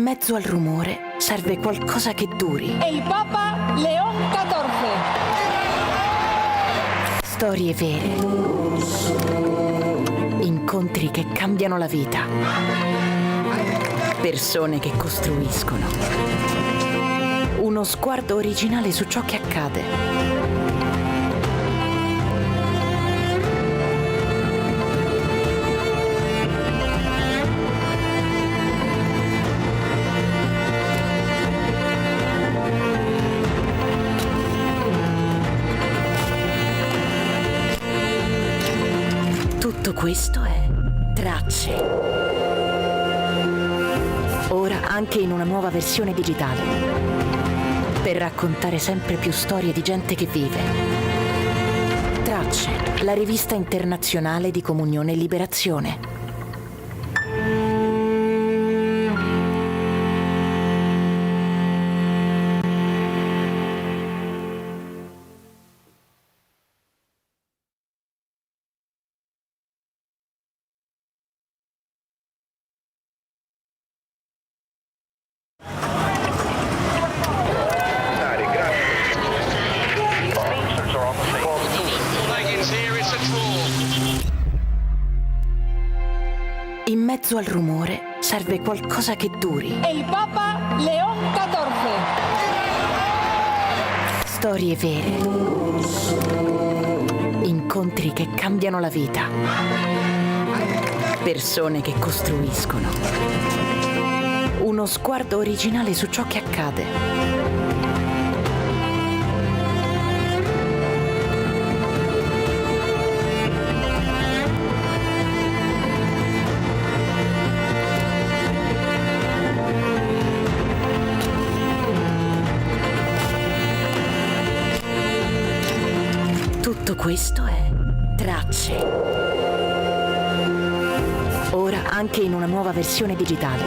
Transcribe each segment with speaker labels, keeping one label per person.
Speaker 1: mezzo al rumore serve qualcosa che duri.
Speaker 2: El Papa León XIV.
Speaker 1: Storie vere. Incontri che cambiano la vita. Persone che costruiscono. Uno sguardo originale su ciò che accade. Tutto questo è Tracce. Ora anche in una nuova versione digitale. Per raccontare sempre più storie di gente che vive. Tracce, la rivista internazionale di Comunione e Liberazione. In mezzo al rumore serve qualcosa che duri.
Speaker 2: El Papa León XIV.
Speaker 1: Storie vere. Incontri che cambiano la vita. Persone che costruiscono. Uno sguardo originale su ciò che accade. Tutto questo è Tracce. Ora anche in una nuova versione digitale.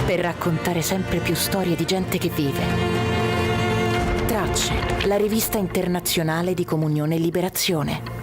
Speaker 1: Per raccontare sempre più storie di gente che vive. Tracce, la rivista internazionale di Comunione e Liberazione.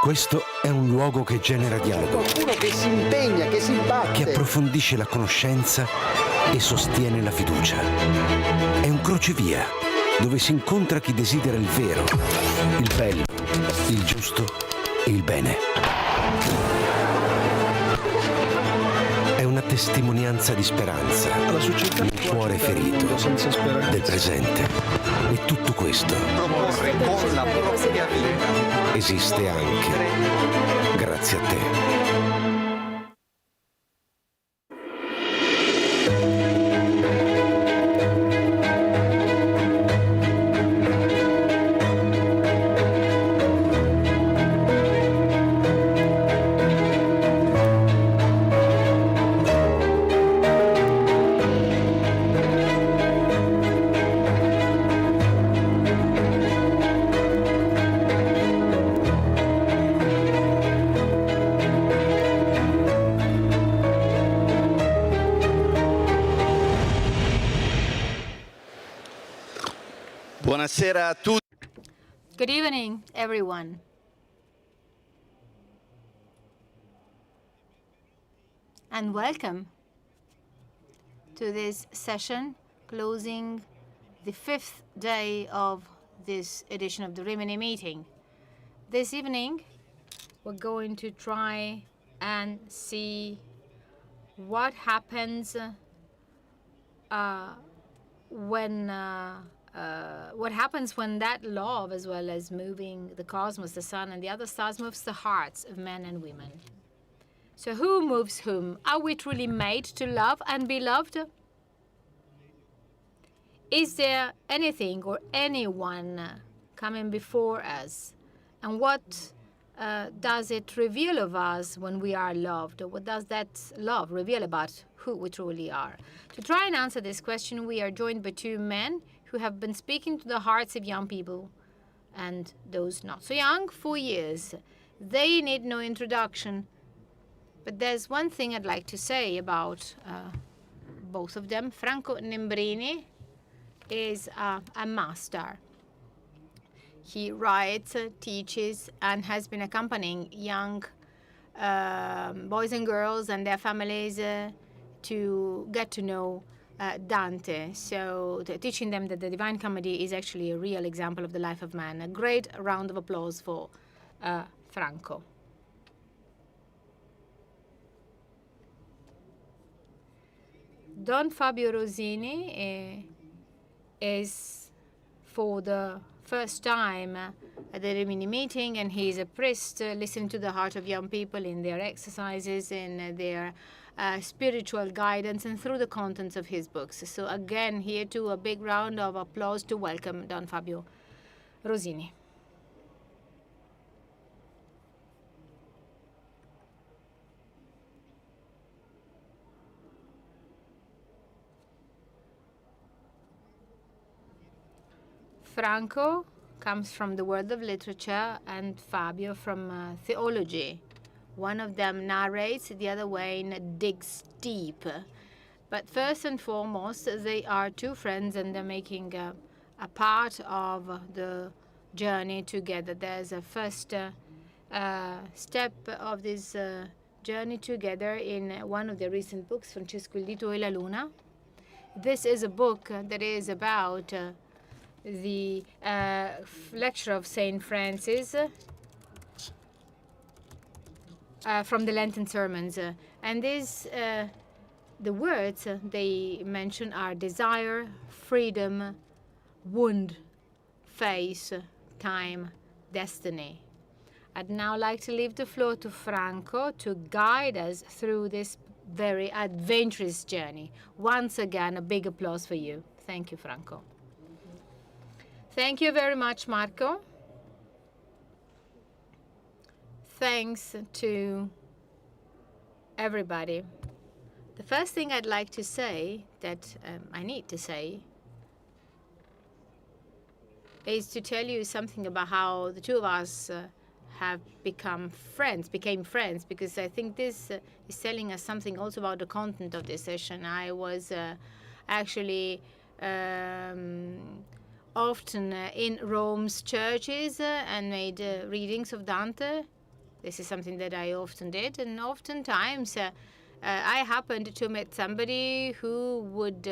Speaker 3: Questo è un luogo che genera dialogo,
Speaker 4: Qualcuno che si impegna, che si batte.
Speaker 3: che approfondisce la conoscenza e sostiene la fiducia. È un crocevia dove si incontra chi desidera il vero, il bello, il giusto e il bene. È una testimonianza di speranza, del cuore ferito, del presente. E tutto questo
Speaker 4: Proporre con la propria vita.
Speaker 3: esiste anche grazie a te.
Speaker 4: Buonasera a tutti.
Speaker 5: Good evening, everyone. And welcome to this session closing the 5th day of this edition of the Rimini meeting. This evening, we're going to try and see what happens what happens when that love, as well as moving the cosmos, the sun, and the other stars, moves the hearts of men and women. So who moves whom? Are we truly made to love and be loved? Is there anything or anyone coming before us? And what does it reveal of us when we are loved? What does that love reveal about who we truly are? To try and answer this question, we are joined by two men who have been speaking to the hearts of young people and those not so young for years. They need no introduction. But there's one thing I'd like to say about both of them. Franco Nembrini is a master. He writes, teaches, and has been accompanying young boys and girls and their families to get to know Dante, so teaching them that the Divine Comedy is actually a real example of the life of man. A great round of applause for Franco. Don Fabio Rosini is for the first time at the Rimini meeting, and he is a priest listening to the heart of young people in their exercises, in their spiritual guidance, and through the contents of his books. So again, here too, a big round of applause to welcome Don Fabio Rosini. Franco comes from the world of literature, and Fabio from theology. One of them narrates, the other one digs deep. But first and foremost, they are two friends, and they're making a part of the journey together. There's a first step of this journey together in one of their recent books, Francesco il Dito e la Luna. This is a book that is about the lecture of Saint Francis from the Lenten sermons. And these, the words they mention are desire, freedom, wound, face, time, destiny. I'd now like to leave the floor to Franco to guide us through this very adventurous journey. Once again, a big applause for you. Thank you, Franco. Thank you very much, Marco. Thanks to everybody. The first thing I'd like to say, that I need to say, is to tell you something about how the two of us have became friends, because I think this is telling us something also about the content of this session. I was actually often in Rome's churches and made readings of Dante This is something that I often did, and oftentimes I happened to meet somebody who would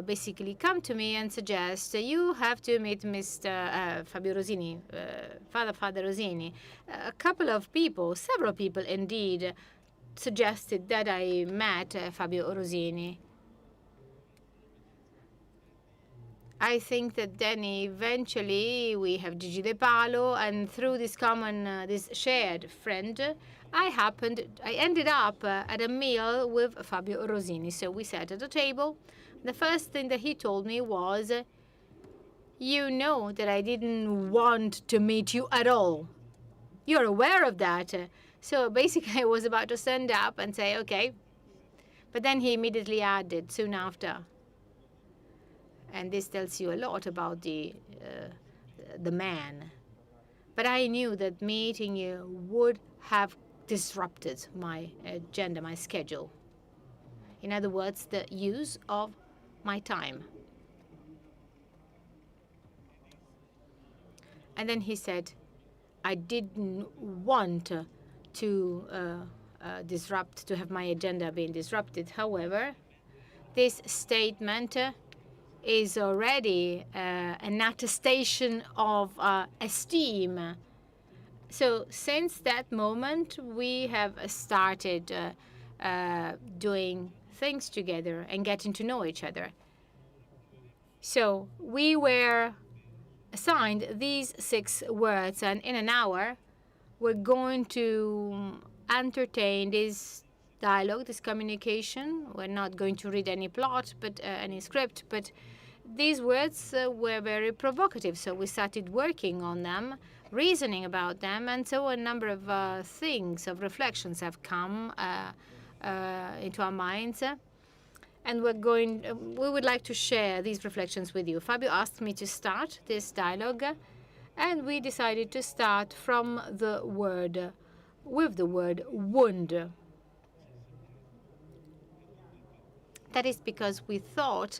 Speaker 5: basically come to me and suggest, you have to meet Mr. Fabio Rosini, Father Rosini. A couple of people, several people indeed, suggested that I met Fabio Rosini. I think that then eventually we have Gigi De Palo, and through this common, this shared friend, I ended up at a meal with Fabio Rosini. So we sat at a table. The first thing that he told me was, you know that I didn't want to meet you at all. You're aware of that. So basically I was about to stand up and say, okay. But then he immediately added soon after, and this tells you a lot about the man. But I knew that meeting you would have disrupted my agenda, my schedule. In other words, the use of my time. And then he said, I didn't want to disrupt, to have my agenda being disrupted. However, this statement is already an attestation of esteem. So since that moment, we have started doing things together and getting to know each other. So we were assigned these 6 words, and in an hour, we're going to entertain this dialogue, this communication. We're not going to read any plot, but any script, but these words were very provocative. So we started working on them, reasoning about them, and so a number of things, of reflections have come into our minds. And we would like to share these reflections with you. Fabio asked me to start this dialogue, and we decided to start from the word, with the word wound. That is because we thought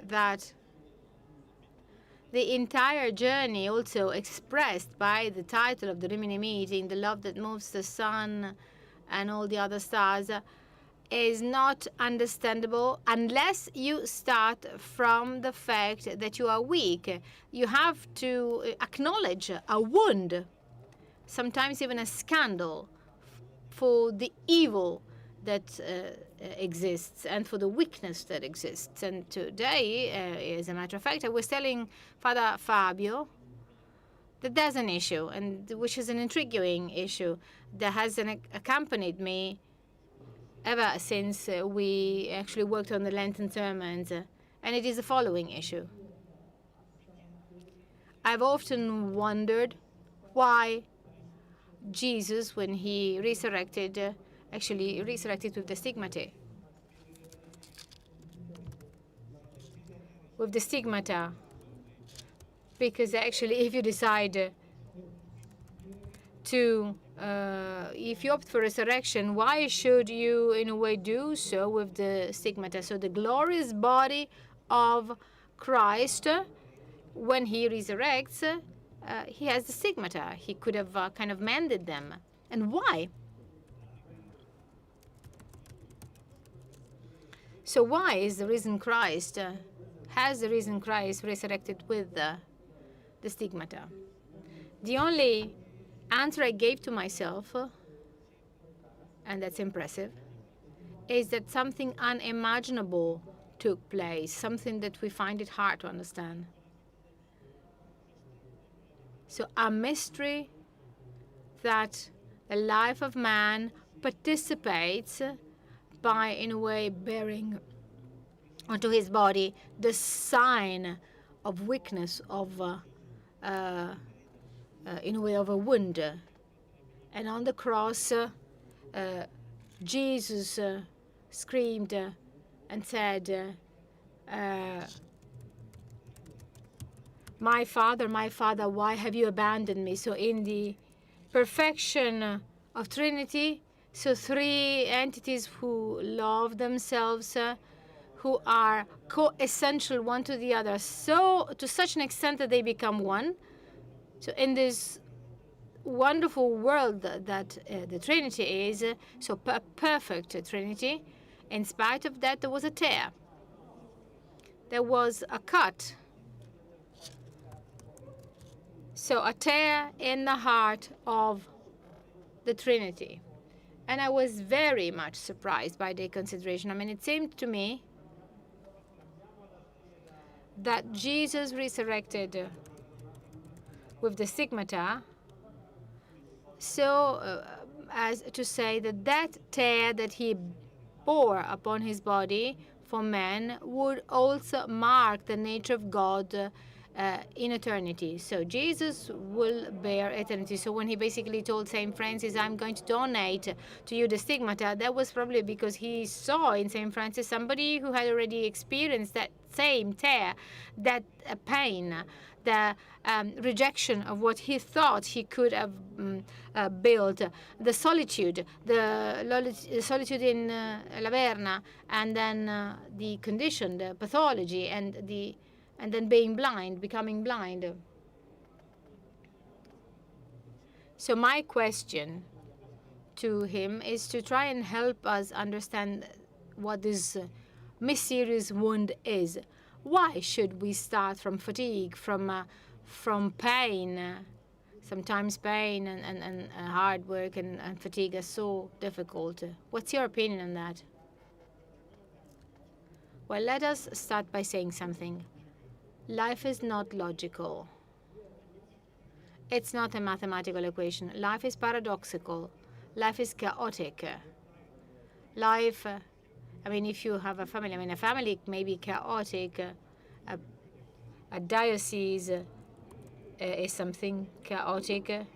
Speaker 5: that the entire journey, also expressed by the title of the Rimini meeting, The Love That Moves the Sun and all the other stars, is not understandable unless you start from the fact that you are weak. You have to acknowledge a wound, sometimes even a scandal, for the evil that exists and for the weakness that exists. And today, as a matter of fact, I was telling Father Fabio that there's an issue, and which is an intriguing issue that has accompanied me ever since we actually worked on the Lenten sermons, and it is the following issue. I've often wondered why Jesus, when he resurrected, actually resurrected with the stigmata. With the stigmata. Because actually, if you decide to, if you opt for resurrection, why should you, in a way, do so with the stigmata? So the glorious body of Christ, when he resurrects, he has the stigmata. He could have kind of mended them. And why? So why is the risen Christ, has the risen Christ resurrected with the stigmata? The only answer I gave to myself, and that's impressive, is that something unimaginable took place, something that we find it hard to understand. So a mystery that the life of man participates by, in a way, bearing onto his body the sign of weakness, of, in a way, of a wound. And on the cross, Jesus screamed and said, my Father, why have you abandoned me? So in the perfection of Trinity, so 3 entities who love themselves, who are co-essential one to the other, so to such an extent that they become one. So in this wonderful world that the Trinity is, so perfect Trinity, in spite of that, there was a tear. There was a cut. So a tear in the heart of the Trinity. And I was very much surprised by the consideration. I mean, it seemed to me that Jesus resurrected with the stigmata, so as to say that that tear that he bore upon his body for man would also mark the nature of God in eternity. So Jesus will bear eternity. So when he basically told St. Francis, I'm going to donate to you the stigmata, that was probably because he saw in St. Francis somebody who had already experienced that same tear, that pain, the rejection of what he thought he could have built, the solitude, the solitude in Laverna, and then the condition, the pathology, and then being blind, becoming blind. So my question to him is to try and help us understand what this mysterious wound is. Why should we start from fatigue, from pain? Sometimes pain and hard work and fatigue are so difficult. What's your opinion on that? Well, let us start by saying something. Life is not logical. It's not a mathematical equation. Life is paradoxical. Life is chaotic. Life, I mean, if you have a family, I mean, a family may be chaotic. A diocese is something chaotic.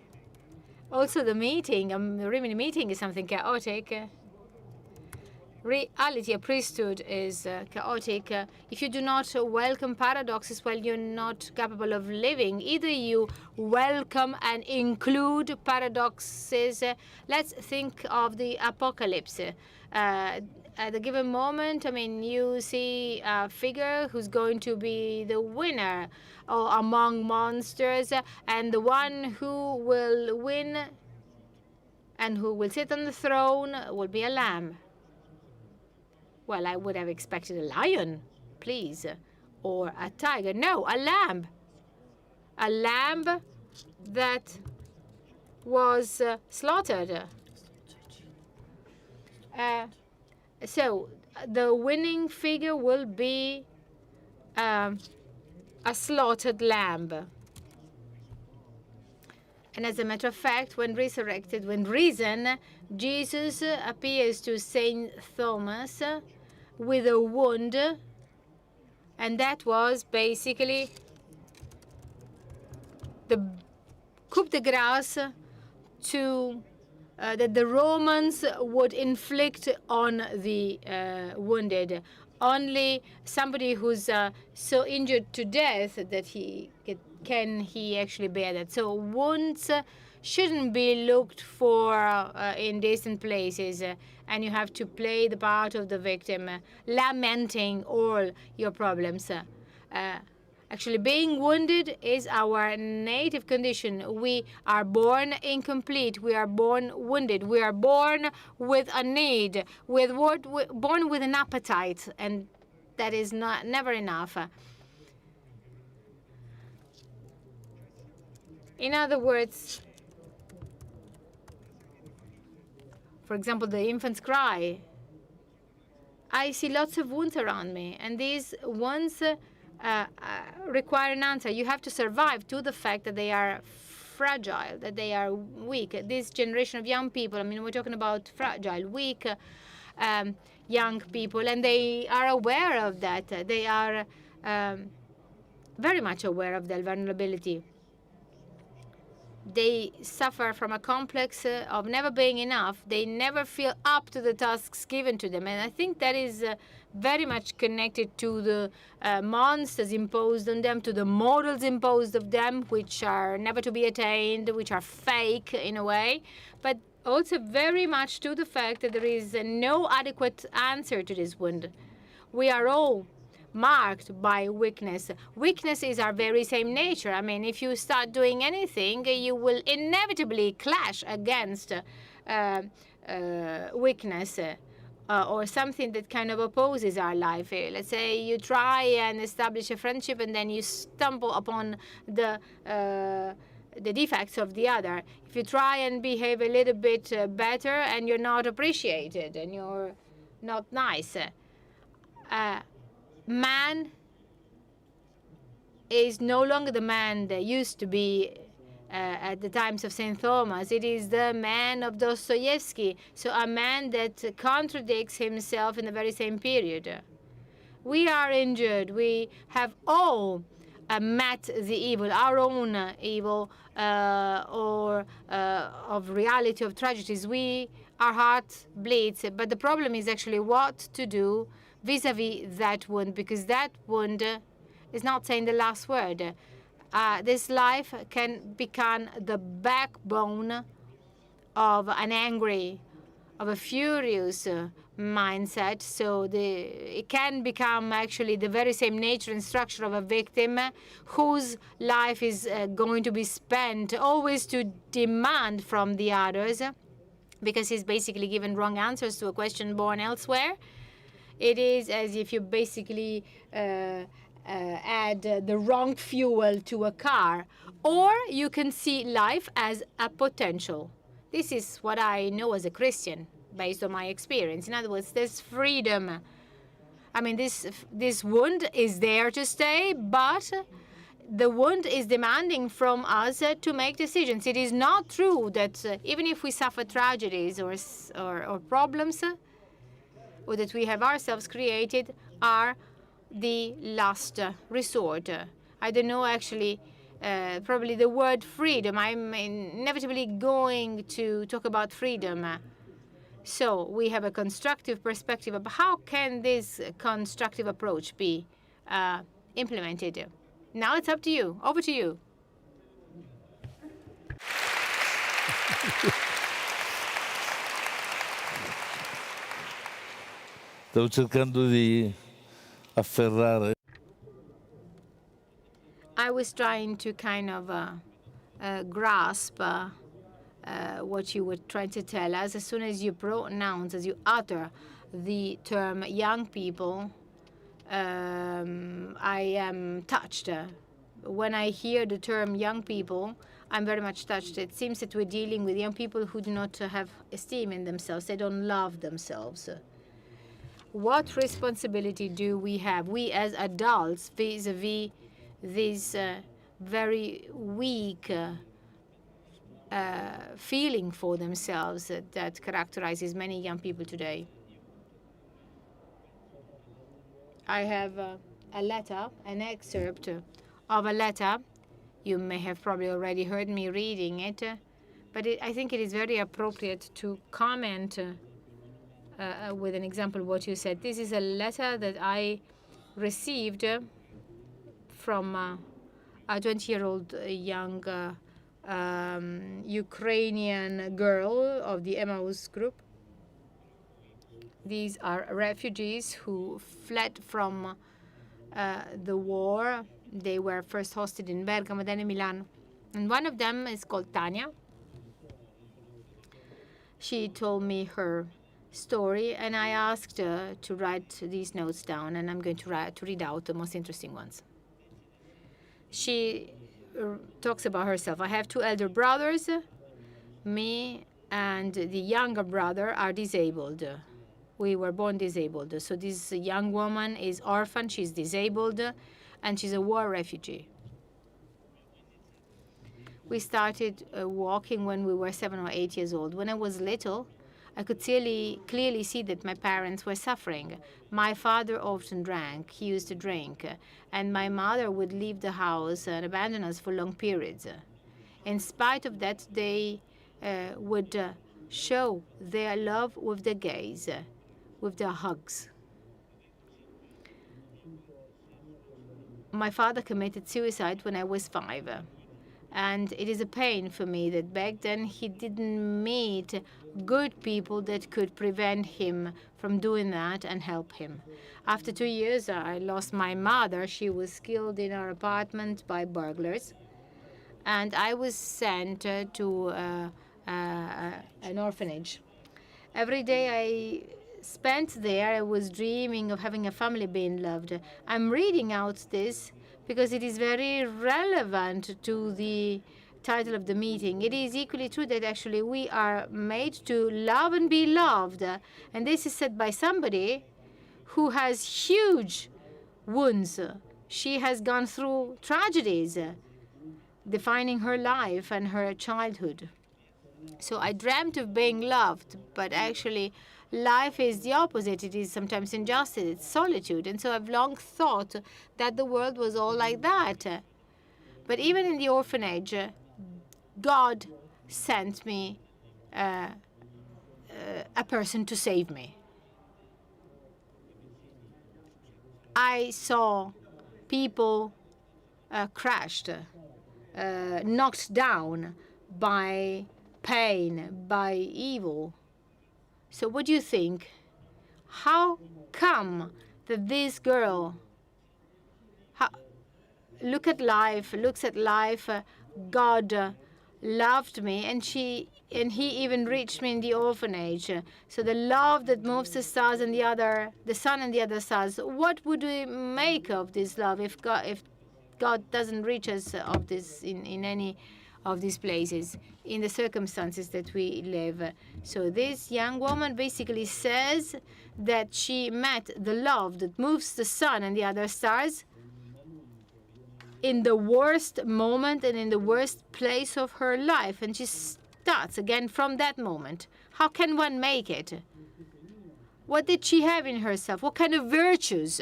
Speaker 5: Also, the meeting, a Rimini meeting is something chaotic. Reality, a priesthood is chaotic. If you do not welcome paradoxes, well, you're not capable of living. Either you welcome and include paradoxes. Let's think of the apocalypse. At a given moment, I mean, you see a figure who's going to be the winner among monsters, and the one who will win and who will sit on the throne will be a lamb. Well, I would have expected a lion, please, or a tiger. No, a lamb. A lamb that was slaughtered. So the winning figure will be a slaughtered lamb. And as a matter of fact, when resurrected, when risen, Jesus appears to Saint Thomas with a wound, and that was basically the coup de grace that the Romans would inflict on the wounded. Only somebody who's so injured to death that can he actually bear that. So wounds shouldn't be looked for in distant places, and you have to play the part of the victim, lamenting all your problems. Actually, being wounded is our native condition. We are born incomplete. We are born wounded. We are born with a need, born with an appetite, and that is never enough. In other words, for example, the infant's cry. I see lots of wounds around me, and these wounds require an answer. You have to survive to the fact that they are fragile, that they are weak. This generation of young people, I mean, we're talking about fragile, weak young people, and they are aware of that. They are very much aware of their vulnerability. They suffer from a complex of never being enough. They never feel up to the tasks given to them. And I think that is very much connected to the monsters imposed on them, to the models imposed of them, which are never to be attained, which are fake in a way, but also very much to the fact that there is no adequate answer to this wound. We are all marked by weakness. Weakness is our very same nature. I mean, if you start doing anything, you will inevitably clash against weakness. Or something that kind of opposes our life. Let's say you try and establish a friendship and then you stumble upon the defects of the other. If you try and behave a little bit better and you're not appreciated and you're not nice. Man is no longer the man that used to be at the times of St. Thomas. It is the man of Dostoevsky, so a man that contradicts himself in the very same period. We are injured. We have all met the evil, our own evil, or of reality, of tragedies. Our heart bleeds, but the problem is actually what to do vis-a-vis that wound, because that wound is not saying the last word. This life can become the backbone of an angry, of a furious mindset. So it can become actually the very same nature and structure of a victim whose life is going to be spent always to demand from the others, because he's basically given wrong answers to a question born elsewhere. It is as if you basically add the wrong fuel to a car. Or you can see life as a potential. This is what I know as a Christian, based on my experience. In other words, there's freedom. I mean, this wound is there to stay, but the wound is demanding from us to make decisions. It is not true that even if we suffer tragedies or problems, or that we have ourselves created, are the last resort. I don't know, actually, probably the word freedom. I'm inevitably going to talk about freedom. So we have a constructive perspective of how can this constructive approach be implemented. Now it's up to you. Over to you.
Speaker 6: Stavo cercando di afferrare.
Speaker 5: I was trying to kind of grasp what you were trying to tell us. As soon as you pronounce, as you utter the term young people, I am touched. When I hear the term young people, I'm very much touched. It seems that we're dealing with young people who do not have esteem in themselves. They don't love themselves. What responsibility do we have, we as adults, vis-a-vis this very weak feeling for themselves that characterizes many young people today? I have a letter, an excerpt of a letter. You may have probably already heard me reading it, but I think it is very appropriate to comment with an example of what you said. This is a letter that I received from a 20-year-old young Ukrainian girl of the Emmaus group. These are refugees who fled from the war. They were first hosted in Bergamo, then in Milan. And one of them is called Tanya. She told me her story, and I asked her to write these notes down, and I'm going to read out the most interesting ones. She talks about herself. I have two elder brothers. Me and the younger brother are disabled. We were born disabled. So this young woman is orphan, she's disabled, and she's a war refugee. We started walking when we were 7 or 8 years old. When I was little, I could clearly see that my parents were suffering. My father often drank. He used to drink. And my mother would leave the house and abandon us for long periods. In spite of that, they would show their love with their gaze, with their hugs. My father committed suicide when I was 5. And it is a pain for me that back then he didn't meet good people that could prevent him from doing that and help him. After 2 years, I lost my mother. She was killed in our apartment by burglars. And I was sent to an orphanage. Every day I spent there, I was dreaming of having a family being loved. I'm reading out this because it is very relevant to the title of the meeting. It is equally true that actually we are made to love and be loved. And this is said by somebody who has huge wounds. She has gone through tragedies defining her life and her childhood. So I dreamt of being loved, but actually life is the opposite. It is sometimes injustice, it's solitude. And so I've long thought that the world was all like that. But even in the orphanage, God sent me a person to save me. I saw people crushed, knocked down by pain, by evil. So what do you think? How come that this girl looks at life, God loved me, and he even reached me in the orphanage. So the love that moves the stars and the sun and the other stars. What would we make of this love if God doesn't reach us of this in any of these places, in the circumstances that we live? So this young woman basically says that she met the love that moves the sun and the other stars in the worst moment and in the worst place of her life. And she starts again from that moment. How can one make it? What did she have in herself? What kind of virtues?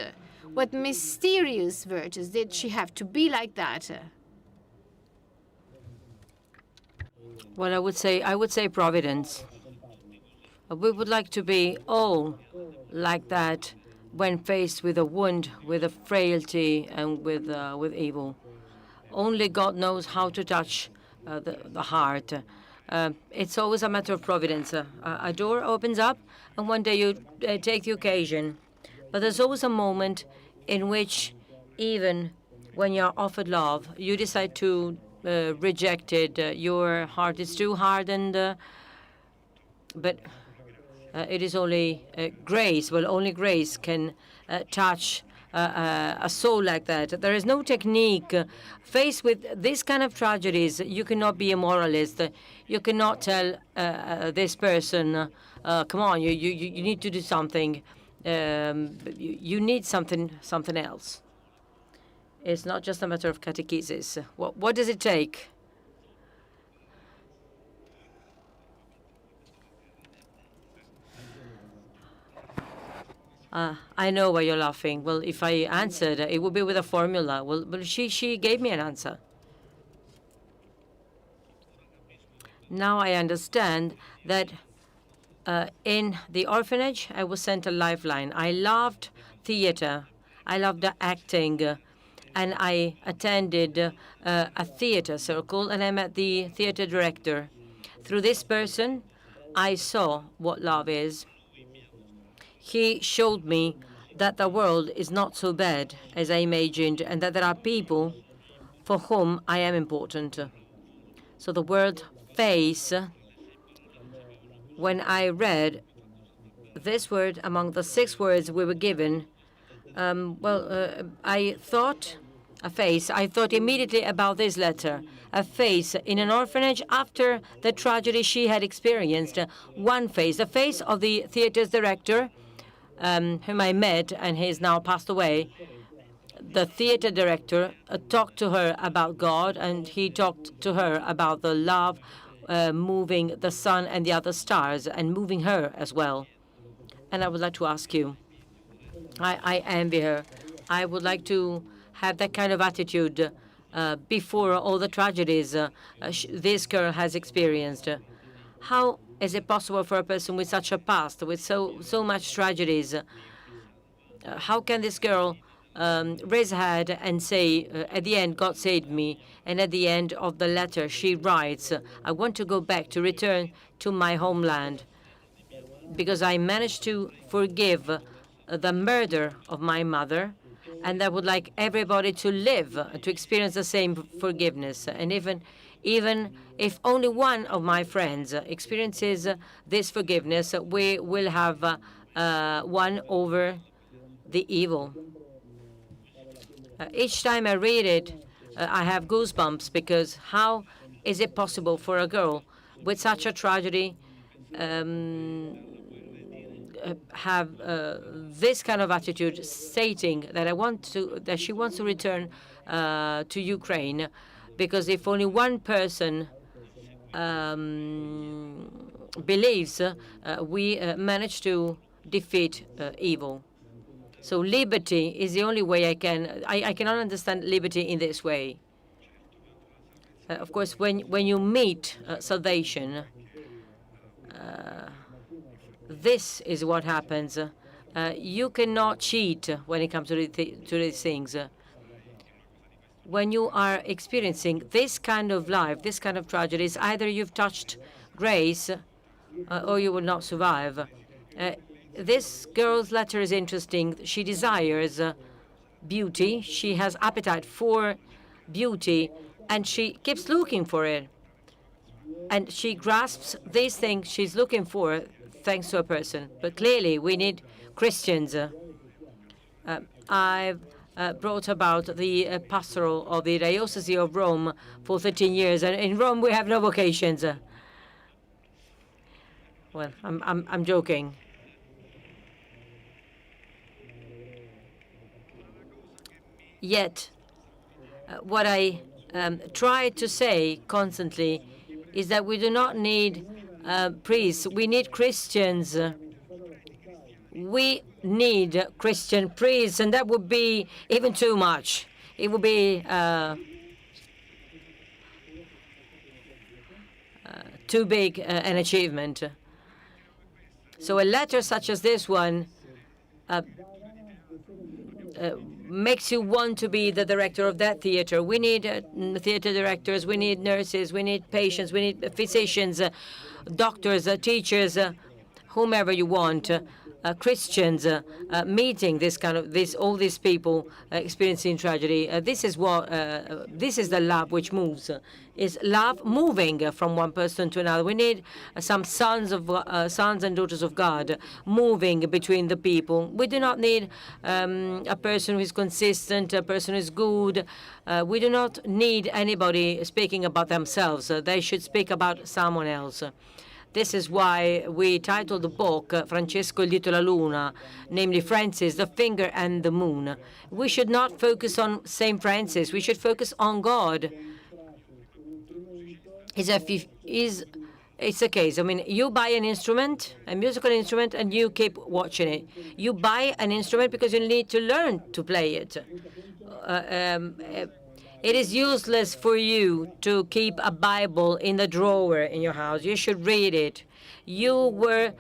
Speaker 5: What mysterious virtues did she have to be like that?
Speaker 7: Well, I would say providence. We would like to be all like that when faced with a wound, with a frailty, and with evil. Only God knows how to touch the heart. It's always a matter of providence. A door opens up, and one day you take the occasion. But there's always a moment in which, even when you're offered love, you decide to reject it. Your heart is too hardened, but it is only grace. Well, only grace can touch a soul like that. There is no technique. Faced with this kind of tragedies, you cannot be a moralist. You cannot tell this person, come on, you need to do something. You need something else. It's not just a matter of catechesis. What does it take? I know why you're laughing. Well, if I answered, it would be with a formula. Well, she gave me an answer. Now I understand that in the orphanage, I was sent a lifeline. I loved theater. I loved the acting. And I attended a theater circle, and I met the theater director. Through this person, I saw what love is. He showed me that the world is not so bad as I imagined, and that there are people for whom I am important. So the word face, when I read this word among the 6 words we were given, I thought a face. I thought immediately about this letter. A face in an orphanage after the tragedy she had experienced. One face, the face of the theater's director, whom I met, and he is now passed away. The theater director talked to her about God, and he talked to her about the love moving the sun and the other stars, and moving her as well. And I would like to ask you, I envy her. I would like to have that kind of attitude before all the tragedies this girl has experienced. How is it possible for a person with such a past, with so much tragedies? How can this girl raise her hand and say, at the end, God saved me. And at the end of the letter, she writes, I want to go back, to return to my homeland, because I managed to forgive the murder of my mother, and I would like everybody to live, to experience the same forgiveness. And even if only one of my friends experiences this forgiveness, we will have won over the evil. Each time I read it, I have goosebumps, because how is it possible for a girl with such a tragedy have this kind of attitude, stating that she wants to return to Ukraine, because if only one person believes, we manage to defeat evil. So liberty is the only way I cannot understand liberty in this way. Of course, when you meet salvation, this is what happens. You cannot cheat when it comes to these things. When you are experiencing this kind of life, this kind of tragedies, either you've touched grace or you will not survive. This girl's letter is interesting. She desires beauty. She has appetite for beauty, and she keeps looking for it. And she grasps these things she's looking for thanks to a person. But clearly, we need Christians. I've brought about the pastoral of the Diocese of Rome for 13 years, and in Rome we have no vocations. Well, I'm joking. Yet, what I try to say constantly is that we do not need priests. We need Christians. We need Christian priests, and that would be even too much. It would be too big an achievement. So a letter such as this one makes you want to be the director of that theater. We need theater directors, we need nurses, we need patients, we need physicians, doctors, teachers, whomever you want, Christians meeting all these people experiencing tragedy. This is the love which moves. Is love moving from one person to another. We need some sons and daughters of God moving between the people. We do not need a person who is consistent, a person who is good. We do not need anybody speaking about themselves. They should speak about someone else. This is why we titled the book Francesco il dito e la luna, namely Francis, the finger and the moon. We should not focus on Saint Francis. We should focus on God. It's a case. I mean, you buy an instrument, a musical instrument, and you keep watching it. You buy an instrument because you need to learn to play it. It is useless for you to keep a Bible in the drawer in your house. You should read it. You were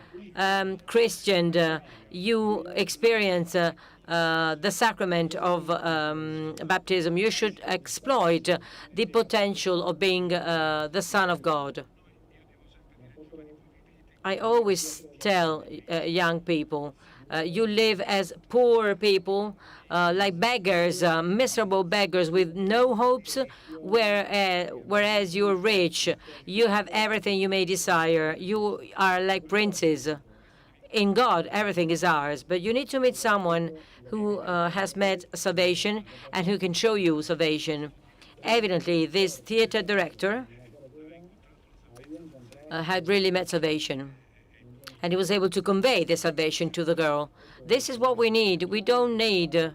Speaker 7: Christian. You experience the sacrament of baptism. You should exploit the potential of being the Son of God. I always tell young people, you live as poor people, like beggars, miserable beggars with no hopes, whereas you're rich. You have everything you may desire. You are like princes. In God, everything is ours. But you need to meet someone who has met salvation and who can show you salvation. Evidently, this theater director had really met salvation. And he was able to convey the salvation to the girl. This is what we need. We don't need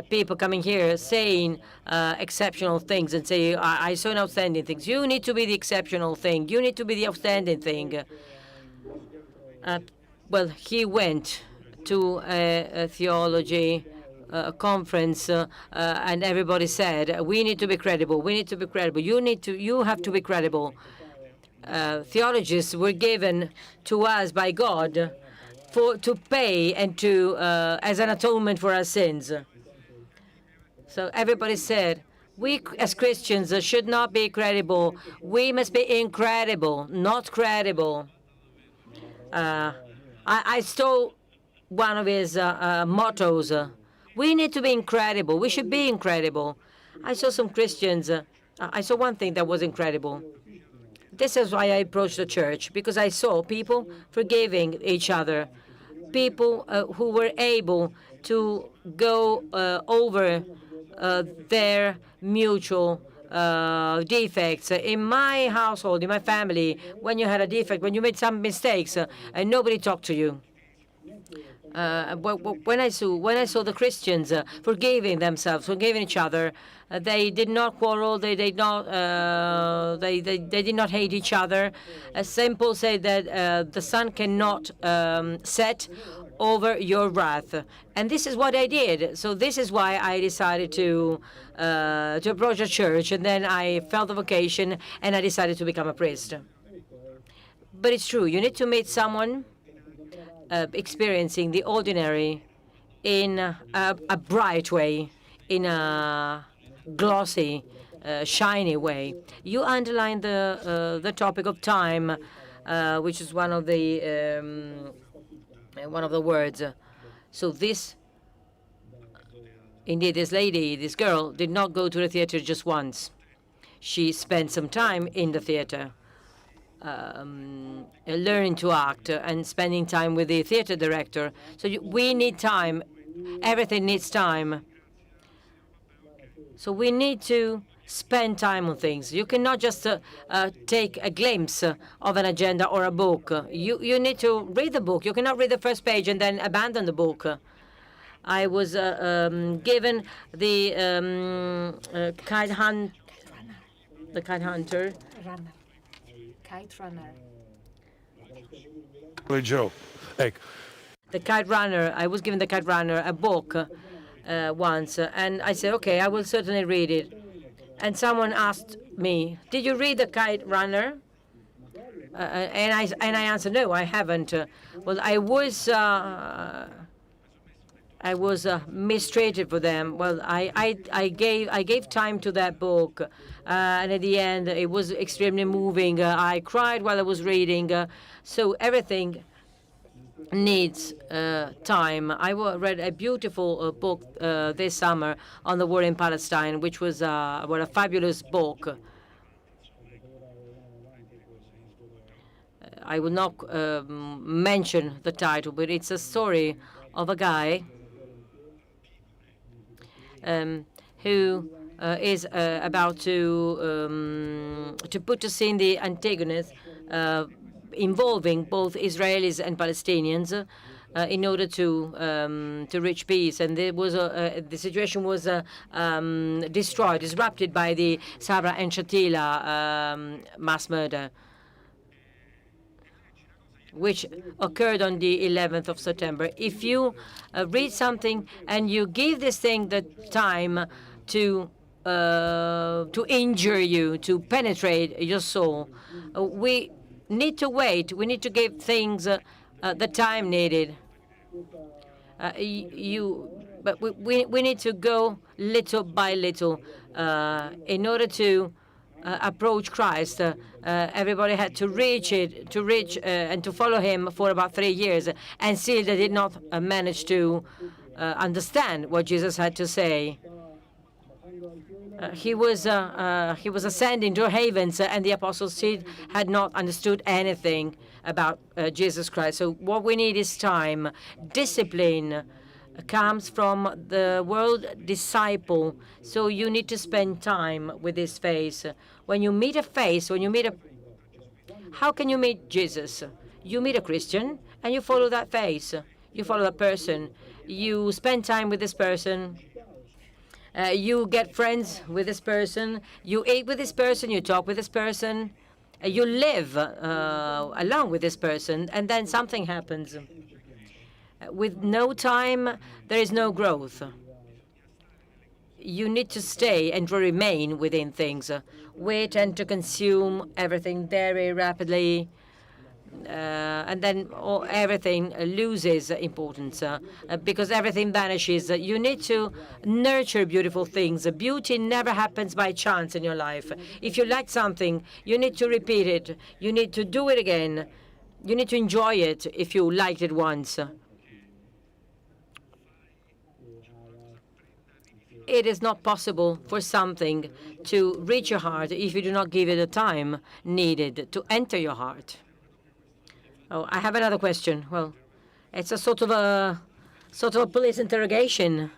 Speaker 7: people coming here saying exceptional things and say, I saw an outstanding things. You need to be the exceptional thing. You need to be the outstanding thing. Well, he went to a theology conference, and everybody said, we need to be credible. We need to be credible. You have to be credible. Theologies were given to us by God to pay and to as an atonement for our sins. So everybody said, we as Christians should not be credible. We must be incredible, not credible. I stole one of his mottos. We need to be incredible. We should be incredible. I saw some Christians. I saw one thing that was incredible. This is why I approached the church, because I saw people forgiving each other, people who were able to go over their mutual defects. In my household, in my family, when you had a defect, when you made some mistakes, and nobody talked to you. When I saw the Christians forgiving themselves, forgiving each other, they did not quarrel. They did not. They did not hate each other. St. Paul said that the sun cannot set over your wrath, and this is what I did. So this is why I decided to approach a church, and then I felt the vocation, and I decided to become a priest. But it's true. You need to meet someone experiencing the ordinary in a bright way, in a glossy, shiny way. You underlined the topic of time, which is one of the words. So this, indeed, this lady, this girl, did not go to the theater just once. She spent some time in the theater, learning to act and spending time with the theater director. So we need time. Everything needs time. So we need to spend time on things. You cannot just take a glimpse of an agenda or a book. You need to read the book. You cannot read the first page and then abandon the book. I was given the kite hunter.
Speaker 5: Kite runner.
Speaker 8: Joe.
Speaker 7: The Kite Runner. I was given the Kite Runner a book once, and I said, okay, I will certainly read it. And someone asked me, did you read the Kite Runner? And I answered, no, I haven't. Well, I was mistreated for them. Well, I gave time to that book, and at the end, it was extremely moving. I cried while I was reading. So everything needs time. I read a beautiful book this summer on the war in Palestine, which was a fabulous book. I will not mention the title, but it's a story of a guy who is about to put to sea the antagonists involving both Israelis and Palestinians in order to reach peace. And there was the situation was disrupted by the Sabra and Shatila mass murder, which occurred on the 11th of September. If you read something and you give this thing the time to injure you, to penetrate your soul, we need to wait. We need to give things the time needed. But we need to go little by little in order to approach Christ. Everybody had to reach and to follow him for about 3 years, and still they did not manage to understand what Jesus had to say. He was ascending to heavens, and the apostles still had not understood anything about Jesus Christ. So what we need is time. Discipline comes from the word disciple. So you need to spend time with this face. When you meet a face, how can you meet Jesus? You meet a Christian and you follow that face. You follow that person. You spend time with this person. You get friends with this person. You eat with this person. You talk with this person. You live along with this person, and then something happens. With no time, there is no growth. You need to stay and to remain within things. We tend to consume everything very rapidly. and then everything loses importance because everything vanishes. You need to nurture beautiful things. Beauty never happens by chance in your life. If you like something, you need to repeat it. You need to do it again. You need to enjoy it if you liked it once. It is not possible for something to reach your heart if you do not give it the time needed to enter your heart. Oh, I have another question. Well, it's a sort of a police interrogation.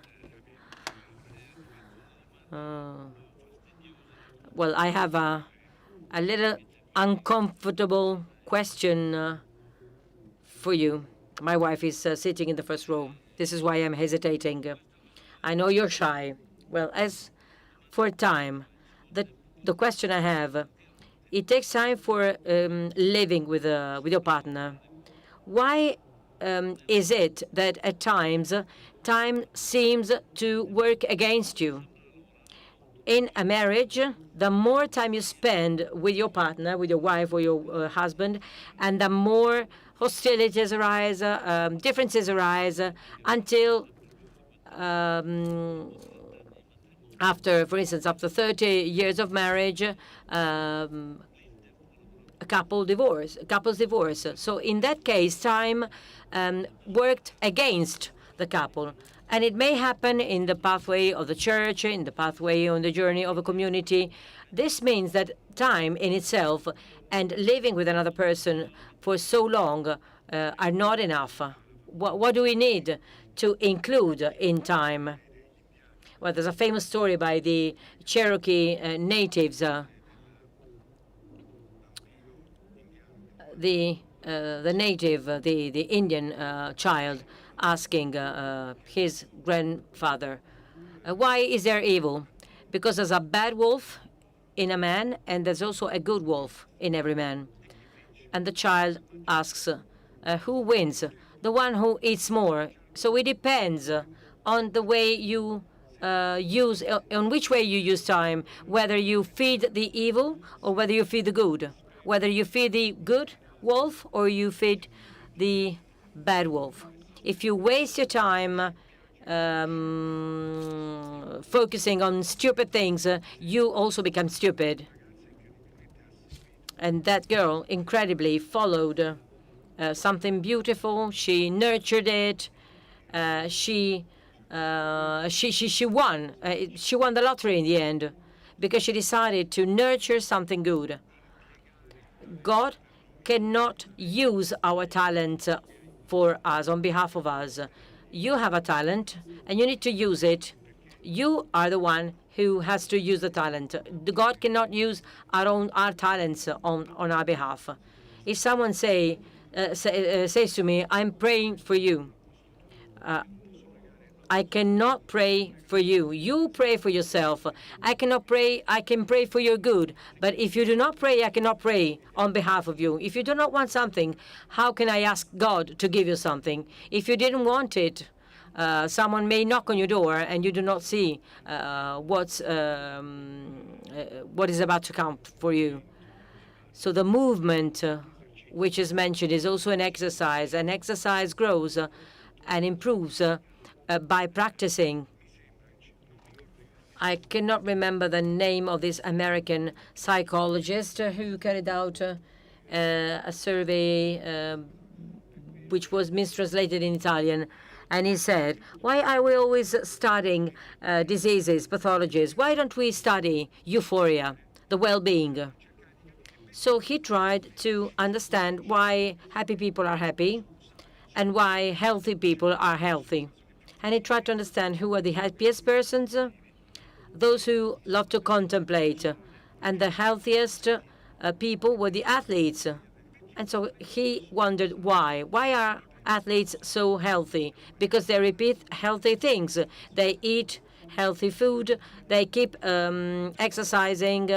Speaker 7: Well, I have a little uncomfortable question for you. My wife is sitting in the first row. This is why I'm hesitating. I know you're shy. Well, as for time, the question I have, it takes time for living with your partner. Why is it that at times time seems to work against you? In a marriage, the more time you spend with your partner, with your wife or your husband, and the more hostilities arise, differences arise, until after, for instance, after 30 years of marriage, couples divorce. So in that case, time worked against the couple. And it may happen in the pathway of the church, in the pathway on the journey of a community. This means that time in itself and living with another person for so long are not enough. What do we need to include in time? Well, there's a famous story by the Cherokee natives. The Indian child asking his grandfather, why is there evil? Because there's a bad wolf in a man, and there's also a good wolf in every man. And the child asks, who wins? The one who eats more. So it depends on the way you on which way you use time, whether you feed the evil or whether you feed the good, whether you feed the good wolf or you feed the bad wolf. If you waste your time focusing on stupid things, you also become stupid. And that girl incredibly followed something beautiful. She nurtured it. She won. She won the lottery in the end because she decided to nurture something good. God cannot use our talent for us, on behalf of us. You have a talent, and you need to use it. You are the one who has to use the talent. God cannot use our talents on our behalf. If someone says to me, I'm praying for you, I cannot pray for you. You pray for yourself. I cannot pray. I can pray for your good. But if you do not pray, I cannot pray on behalf of you. If you do not want something, how can I ask God to give you something? If you didn't want it, someone may knock on your door and you do not see what is about to come for you. So the movement which is mentioned is also an exercise. An exercise grows and improves by practicing. I cannot remember the name of this American psychologist who carried out a survey which was mistranslated in Italian. And he said, why are we always studying diseases, pathologies? Why don't we study euphoria, the well-being? So he tried to understand why happy people are happy and why healthy people are healthy. And he tried to understand who are the happiest persons, those who love to contemplate, and the healthiest people were the athletes. And so he wondered why. Why are athletes so healthy? Because they repeat healthy things. They eat healthy food. They keep exercising.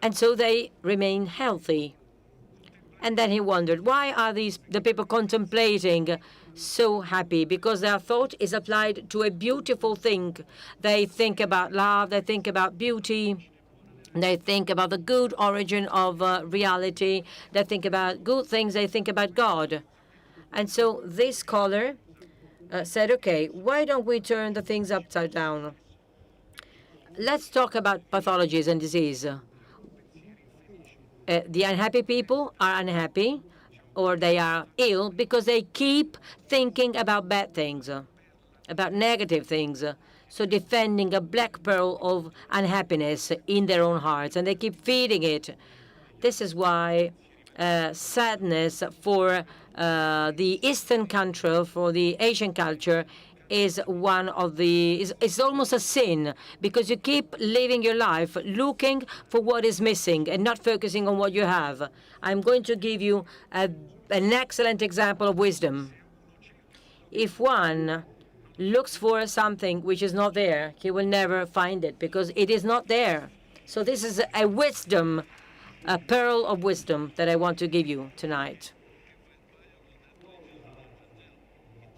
Speaker 7: And so they remain healthy. And then he wondered, why are the people contemplating so happy? Because their thought is applied to a beautiful thing. They think about love, they think about beauty, They think about the good origin of reality. They think about good things. They think about God. And so this scholar said, okay, why don't we turn the things upside down? Let's talk about pathologies and disease. The unhappy people are unhappy, or they are ill because they keep thinking about bad things, about negative things. So defending a black pearl of unhappiness in their own hearts, and they keep feeding it. This is why sadness for the Eastern culture, for the Asian culture, is one of the, it's almost a sin, because you keep living your life looking for what is missing and not focusing on what you have. I'm going to give you an excellent example of wisdom. If one looks for something which is not there, he will never find it because it is not there. So this is a wisdom, a pearl of wisdom that I want to give you tonight.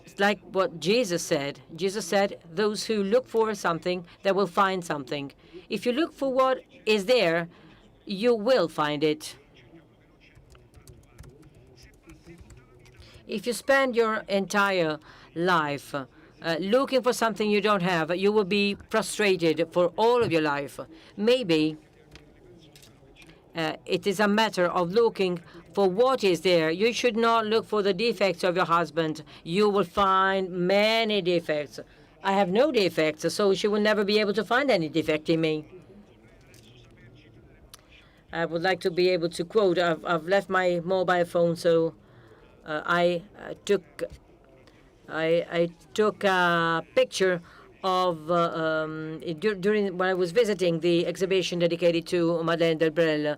Speaker 7: It's like what Jesus said. Jesus said, those who look for something, they will find something. If you look for what is there, you will find it. If you spend your entire life looking for something you don't have, you will be frustrated for all of your life. Maybe it is a matter of looking for what is there. You should not look for the defects of your husband. You will find many defects. I have no defects, so she will never be able to find any defect in me. I would like to be able to quote. I've left my mobile phone, so I took a picture of during when I was visiting the exhibition dedicated to Madeleine Delbrel.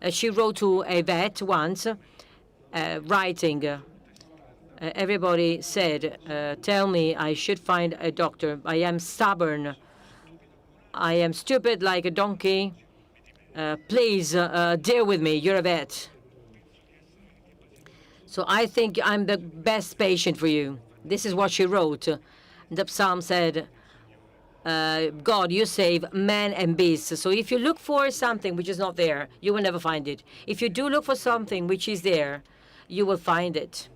Speaker 7: She wrote to a vet once, writing. Everybody said, "Tell me, I should find a doctor. I am stubborn. I am stupid like a donkey. Please deal with me. You're a vet." So I think I'm the best patient for you. This is what she wrote. The psalm said, God, you save man and beast. So if you look for something which is not there, you will never find it. If you do look for something which is there, you will find it.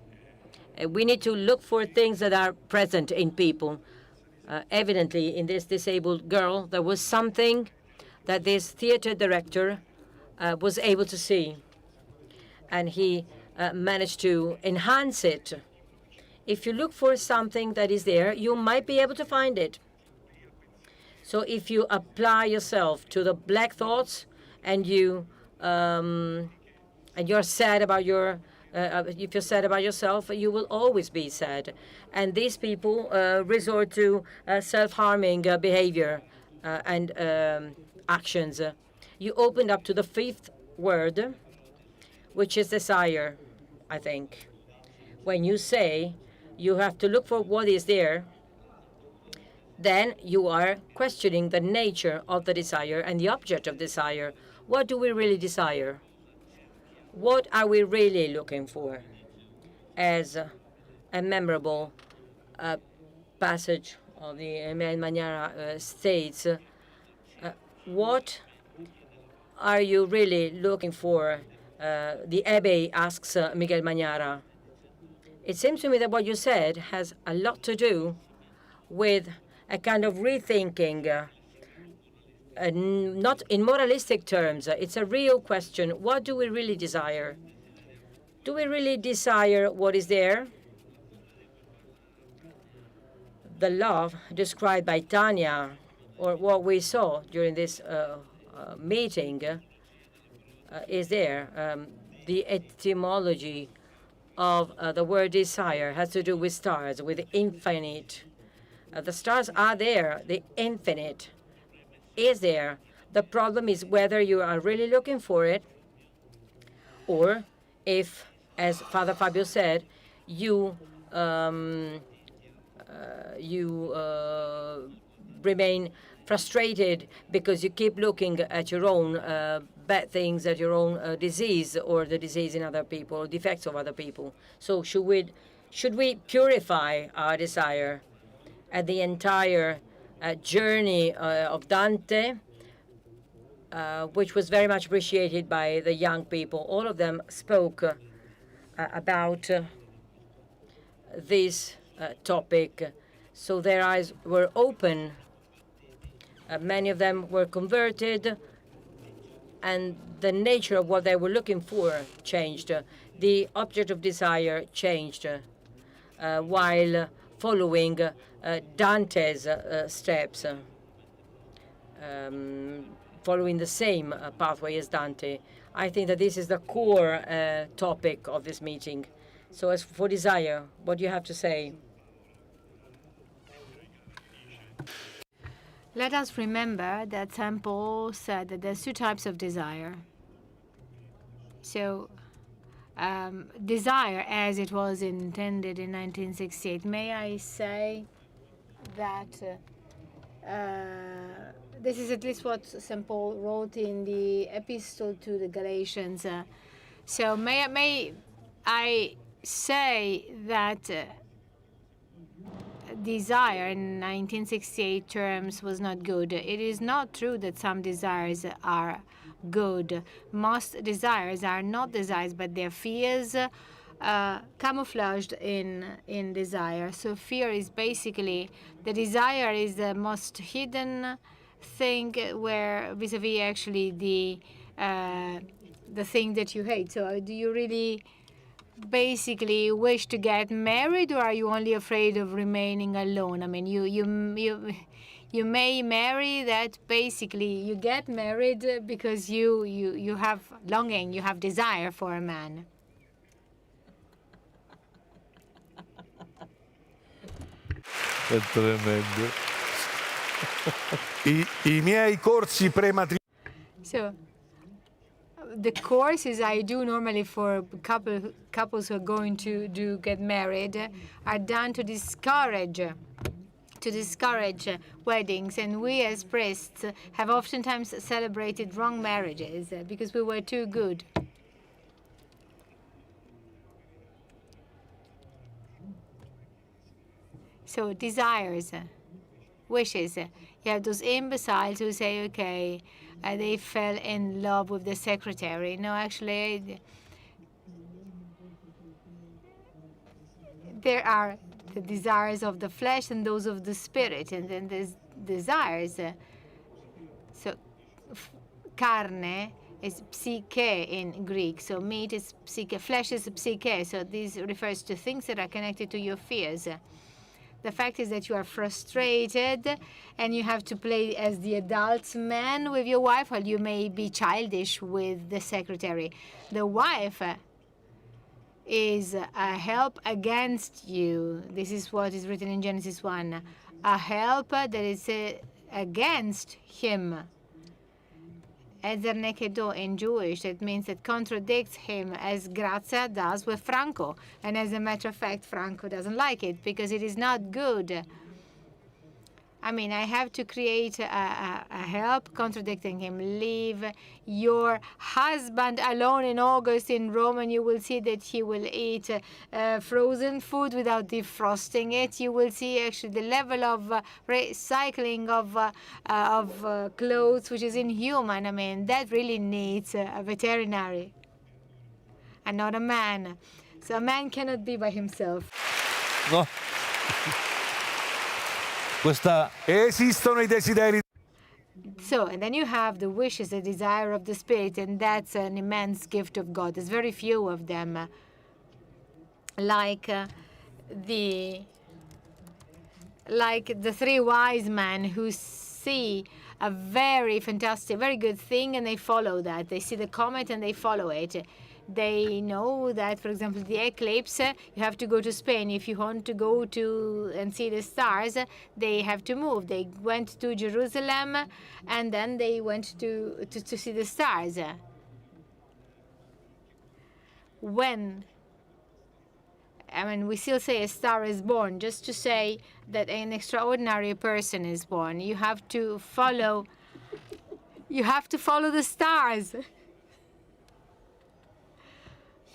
Speaker 7: We need to look for things that are present in people. Evidently, in this disabled girl, there was something that this theater director was able to see. And he managed to enhance it. If you look for something that is there, you might be able to find it. So if you apply yourself to the black thoughts and you're sad about your, if you're sad about yourself, you will always be sad. And these people resort to self-harming behavior and actions. You opened up to the fifth word, which is desire, I think. When you say you have to look for what is there, then you are questioning the nature of the desire and the object of desire. What do we really desire? What are we really looking for? As a memorable passage of the Miguel Mañara states, what are you really looking for? The Abbé asks Miguel Mañara. It seems to me that what you said has a lot to do with a kind of rethinking, not in moralistic terms. It's a real question. What do we really desire? Do we really desire what is there? The love described by Tanya, or what we saw during this meeting, is there. The etymology of the word desire has to do with stars, with infinite. The stars are there. The infinite is there. The problem is whether you are really looking for it, or if, as Father Fabio said, you remain frustrated because you keep looking at your own bad things, at your own disease, or the disease in other people, or defects of other people. So should we purify our desire? At the entire journey of Dante, which was very much appreciated by the young people. All of them spoke about this topic, so their eyes were open. Many of them were converted, and the nature of what they were looking for changed. The object of desire changed while following Dante's steps, following the same pathway as Dante. I think that this is the core topic of this meeting. So as for desire, what do you have to say?
Speaker 5: Let us remember that St. Paul said that there's two types of desire. So desire as it was intended in 1968. May I say that this is at least what St. Paul wrote in the epistle to the Galatians. So may I say that desire in 1968 terms was not good. It is not true that some desires are good. Most desires are not desires, but they're fears camouflaged in desire. So fear is basically, the desire is the most hidden thing where vis-a-vis actually the thing that you hate. So do you really basically wish to get married, or are you only afraid of remaining alone? I mean, you may marry, that basically you get married because you have longing, you have desire for a man.
Speaker 6: È tremendo.
Speaker 8: I miei corsi prematrimoniali.
Speaker 5: So the courses I do normally for couples who are going to get married are done to discourage weddings, and we as priests have oftentimes celebrated wrong marriages because we were too good. So desires, wishes. You have those imbeciles who say, okay, they fell in love with the secretary. No, actually, there are the desires of the flesh and those of the spirit, and then there's desires. So carne is psyche in Greek, so meat is psyche, flesh is psyche, so this refers to things that are connected to your fears. The fact is that you are frustrated and you have to play as the adult man with your wife, while you may be childish with the secretary. The wife is a help against you. This is what is written in Genesis 1. A help that is against him. Ezer in Jewish, that means that contradicts him, as Grazia does with Franco. And as a matter of fact, Franco doesn't like it because it is not good. I mean, I have to create a help contradicting him. Leave your husband alone in August in Rome, and you will see that he will eat frozen food without defrosting it. You will see actually the level of recycling of clothes, which is inhuman. I mean, that really needs a veterinary and not a man. So a man cannot be by himself.
Speaker 6: No.
Speaker 8: Esistono I desideri.
Speaker 5: So, and then you have the wishes, the desire of the spirit, and that's an immense gift of God. There's very few of them. Like the three wise men who see a very fantastic, very good thing, and they follow that. They see the comet and they follow it. They know that, for example, the eclipse, you have to go to Spain. If you want to go to and see the stars, they have to move. They went to Jerusalem, and then they went to see the stars. When, I mean, we still say a star is born, just to say that an extraordinary person is born. You have to follow the stars.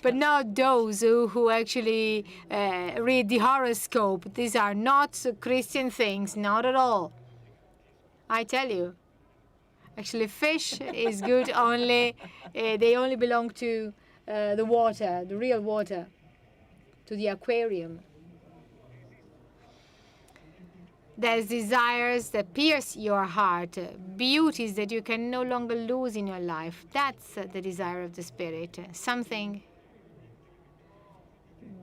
Speaker 5: But not those who actually read the horoscope. These are not Christian things, not at all. I tell you. Actually, fish is good only, they only belong to the water, the real water, to the aquarium. There's desires that pierce your heart, beauties that you can no longer lose in your life. That's the desire of the spirit. Something.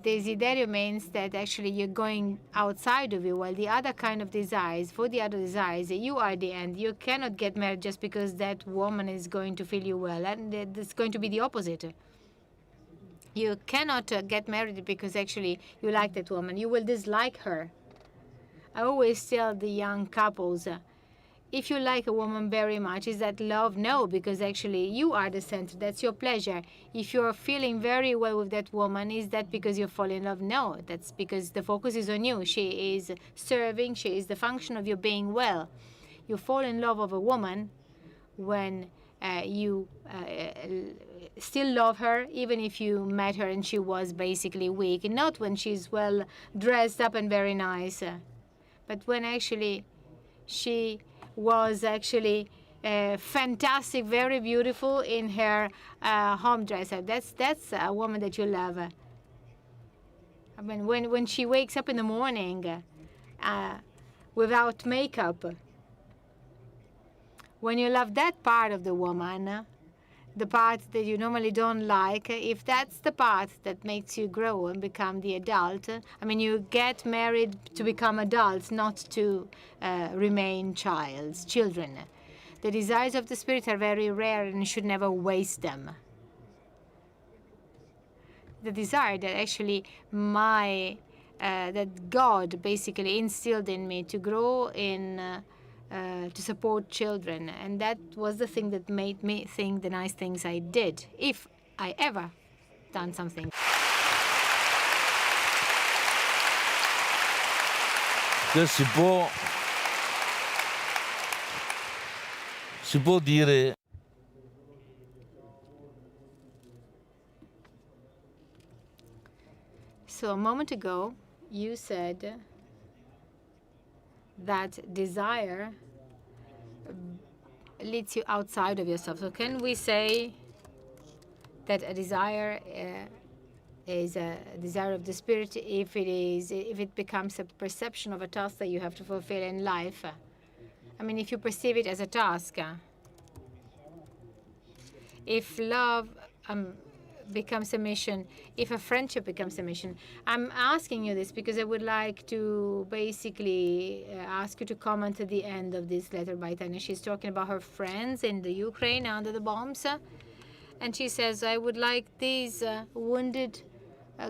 Speaker 5: Desiderio means that actually you're going outside of you, while the other kind of desires, for the other desires, you are the end. You cannot get married just because that woman is going to feel you well, and it's going to be the opposite. You cannot get married because actually you like that woman. You will dislike her. I always tell the young couples, if you like a woman very much, is that love? No, because actually you are the center. That's your pleasure. If you're feeling very well with that woman, is that because you fall in love? No, that's because the focus is on you. She is serving. She is the function of your being well. You fall in love with a woman when you still love her, even if you met her and she was basically weak. Not when she's well dressed up and very nice, but when actually she was actually fantastic, very beautiful in her home dress. That's a woman that you love. I mean, when she wakes up in the morning without makeup, when you love that part of the woman, the part that you normally don't like, if that's the part that makes you grow and become the adult, I mean, you get married to become adults, not to remain children. The desires of the spirit are very rare and you should never waste them. The desire that actually that God basically instilled in me to grow in to support children, and that was the thing that made me think the nice things I did, if I ever done something.
Speaker 6: Si può dire
Speaker 5: So a moment ago, you said that desire leads you outside of yourself. So can we say that a desire is a desire of the spirit if it becomes a perception of a task that you have to fulfill in life? I mean, if you perceive it as a task, if love becomes a mission, if a friendship becomes a mission. I'm asking you this because I would like to basically ask you to comment at the end of this letter by Tanya. She's talking about her friends in the Ukraine under the bombs, and she says, I would like these wounded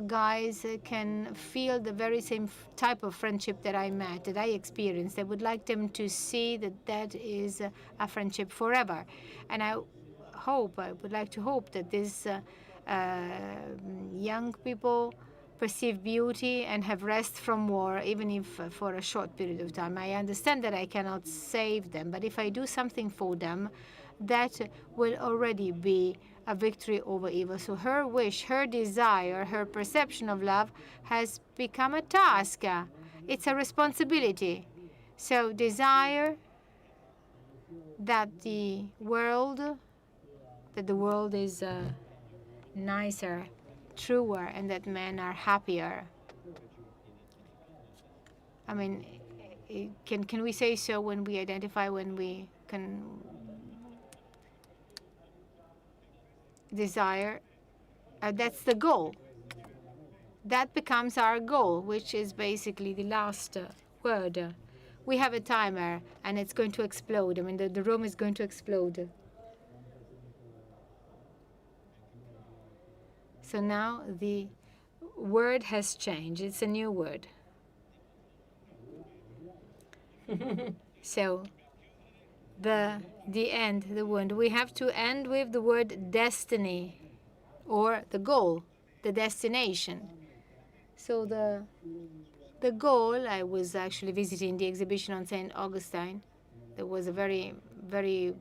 Speaker 5: guys can feel the very same type of friendship that I met, that I experienced. I would like them to see that that is a friendship forever. And I would like to hope that these young people perceive beauty and have rest from war, even if for a short period of time. I understand that I cannot save them, but if I do something for them, that will already be a victory over evil. So her wish, her desire, her perception of love has become a task. It's a responsibility. So desire that the world is nicer, truer, and that men are happier. I mean, can we say so when we identify, when we can desire? That's the goal. That becomes our goal, which is basically the last word. We have a timer, and it's going to explode. I mean, the room is going to explode. So now the word has changed. It's a new word. So the end, the wound. We have to end with the word destiny, or the goal, the destination. So the goal, I was actually visiting the exhibition on St. Augustine. There was a very, very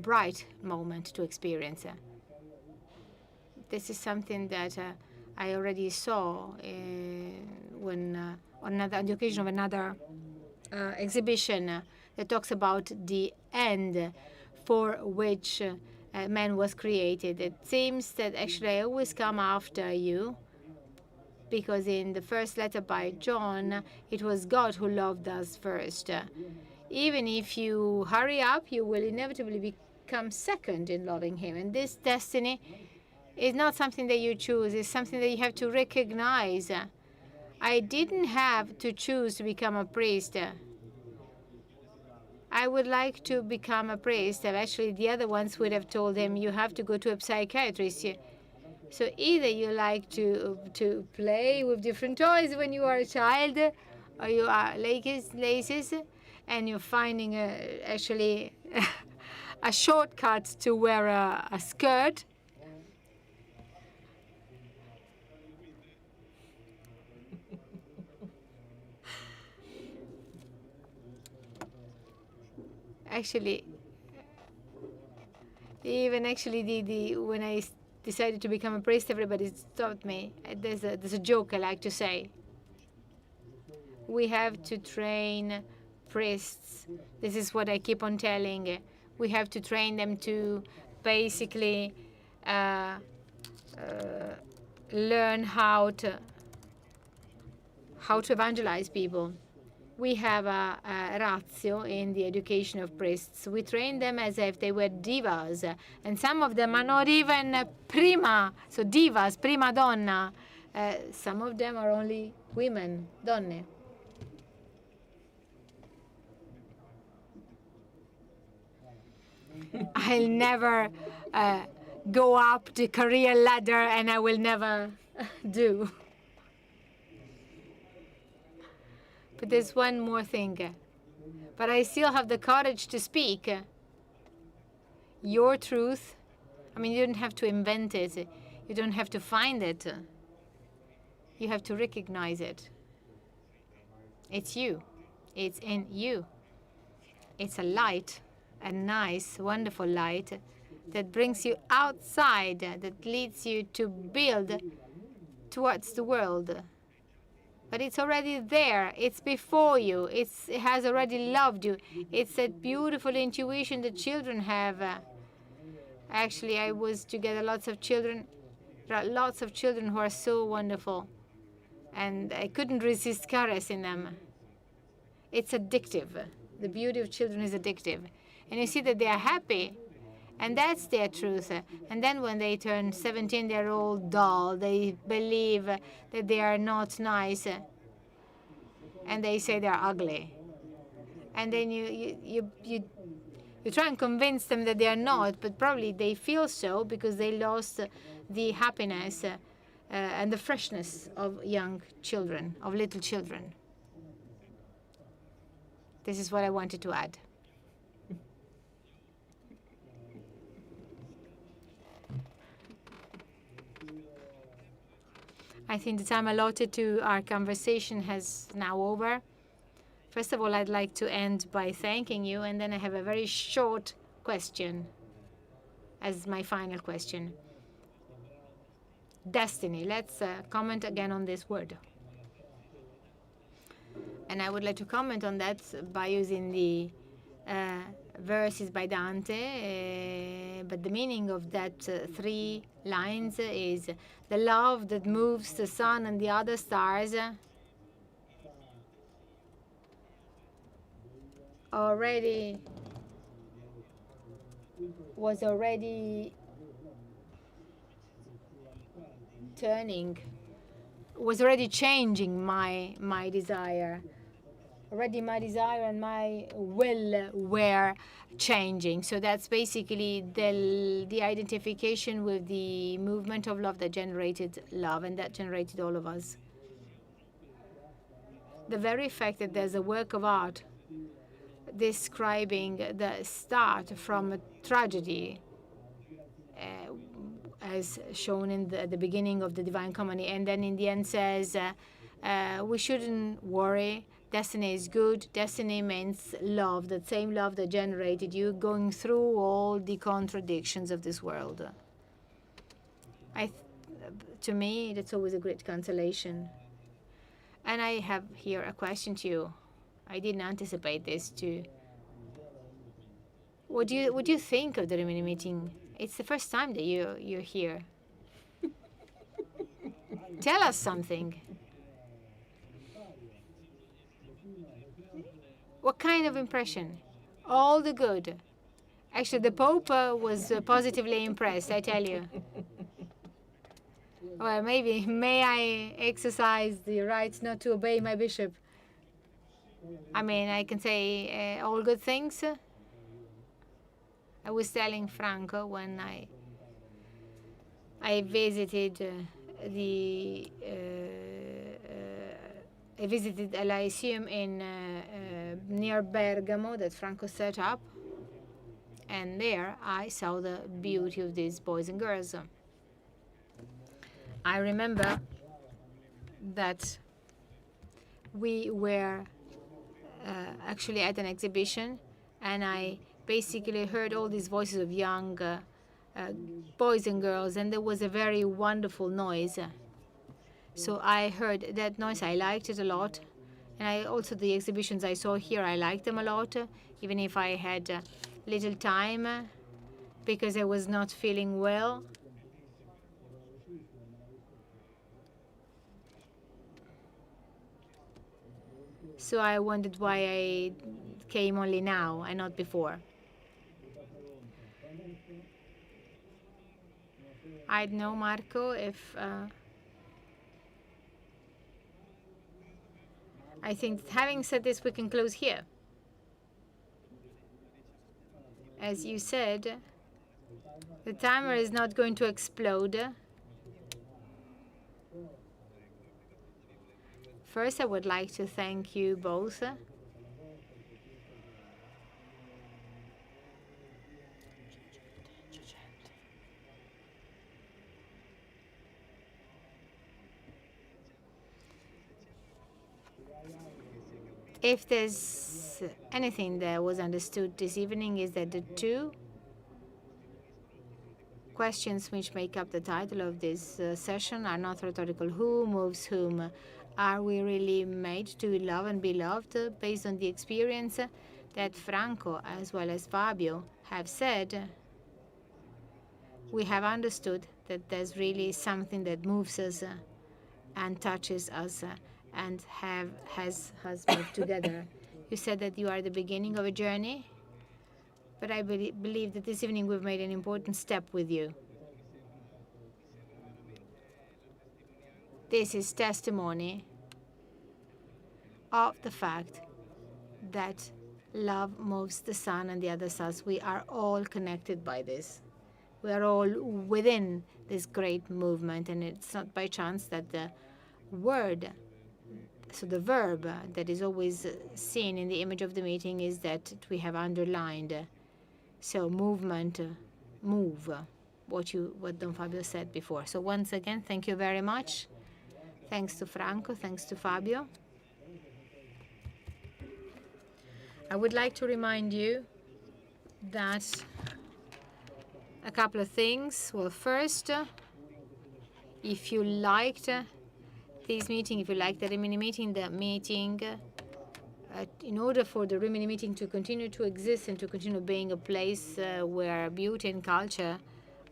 Speaker 5: bright moment to experience. This is something that I already saw when on the occasion of another exhibition. that talks about the end for which man was created. It seems that actually I always come after you, because in the first letter by John, it was God who loved us first. Even if you hurry up, you will inevitably become second in loving him. And this destiny is not something that you choose, it's something that you have to recognize. I didn't have to choose to become a priest. I would like to become a priest. Actually, the other ones would have told him, you have to go to a psychiatrist. So either you like to play with different toys when you are a child, or you are laces, and you're finding actually a shortcut to wear a skirt. Actually, even actually when I decided to become a priest, everybody stopped me. There's a joke I like to say. We have to train priests. This is what I keep on telling. We have to train them to basically learn how to evangelize people. We have a ratio in the education of priests. We train them as if they were divas, and some of them are not even prima, so divas, prima donna. Some of them are only women, donne. I'll never go up the career ladder, and I will never do. But there's one more thing. But I still have the courage to speak. Your truth, I mean, you don't have to invent it. You don't have to find it. You have to recognize it. It's you. It's in you. It's a light, a nice, wonderful light that brings you outside, that leads you to build towards the world. But it's already there. It's before you. It has already loved you. It's that beautiful intuition that children have. Actually, I was together lots of children who are so wonderful, and I couldn't resist caressing them. It's addictive. The beauty of children is addictive, and you see that they are happy, and that's their truth. And then when they turn 17, they're all dull. They believe that they are not nice, and they say they're ugly. And then you try and convince them that they are not, but probably they feel so because they lost the happiness and the freshness of young children, of little children. This is what I wanted to add. I think the time allotted to our conversation has now over. First of all, I'd like to end by thanking you, and then I have a very short question as my final question. Destiny. Let's comment again on this word. And I would like to comment on that by using the verses by Dante, but the meaning of that 3 lines is the love that moves the sun and the other stars was already changing my desire. Already my desire and my will were changing. So that's basically the identification with the movement of love that generated love, and that generated all of us. The very fact that there's a work of art describing the start from a tragedy, as shown in the beginning of the Divine Comedy, and then in the end says, we shouldn't worry. Destiny is good. Destiny means love, that same love that generated you, going through all the contradictions of this world. To me, that's always a great consolation. And I have here a question to you. I didn't anticipate this, to What do you think of the Rimini meeting? It's the first time that you're here. Tell us something. What kind of impression? All the good. Actually, the Pope was positively impressed, I tell you. Well, maybe, may I exercise the right not to obey my bishop? I mean, I can say all good things. I was telling Franco when I visited I visited a Lyceum in near Bergamo that Franco set up, and there I saw the beauty of these boys and girls. I remember that we were actually at an exhibition, and I basically heard all these voices of young boys and girls, and there was a very wonderful noise. So I heard that noise, I liked it a lot. And I also, the exhibitions I saw here, I liked them a lot, even if I had little time because I was not feeling well. So I wondered why I came only now and not before. I don't know, Marco, if I think having said this, we can close here. As you said, the timer is not going to explode. First, I would like to thank you both. If there's anything that was understood this evening, is that the two questions which make up the title of this session are not rhetorical. Who moves whom? Are we really made to love and be loved? Based on the experience that Franco as well as Fabio have said, we have understood that there's really something that moves us and touches us and has moved together. You said that you are the beginning of a journey, but I believe that this evening we've made an important step with you. This is testimony of the fact that love moves the sun and the others us. We are all connected by this. We are all within this great movement, and it's not by chance that the word, so the verb that is always seen in the image of the meeting is that we have underlined. So movement, move, what Don Fabio said before. So once again, thank you very much. Thanks to Franco, thanks to Fabio. I would like to remind you that a couple of things. Well, first, if you liked this meeting, if you liked the Rimini meeting, in order for the Rimini meeting to continue to exist and to continue being a place where beauty and culture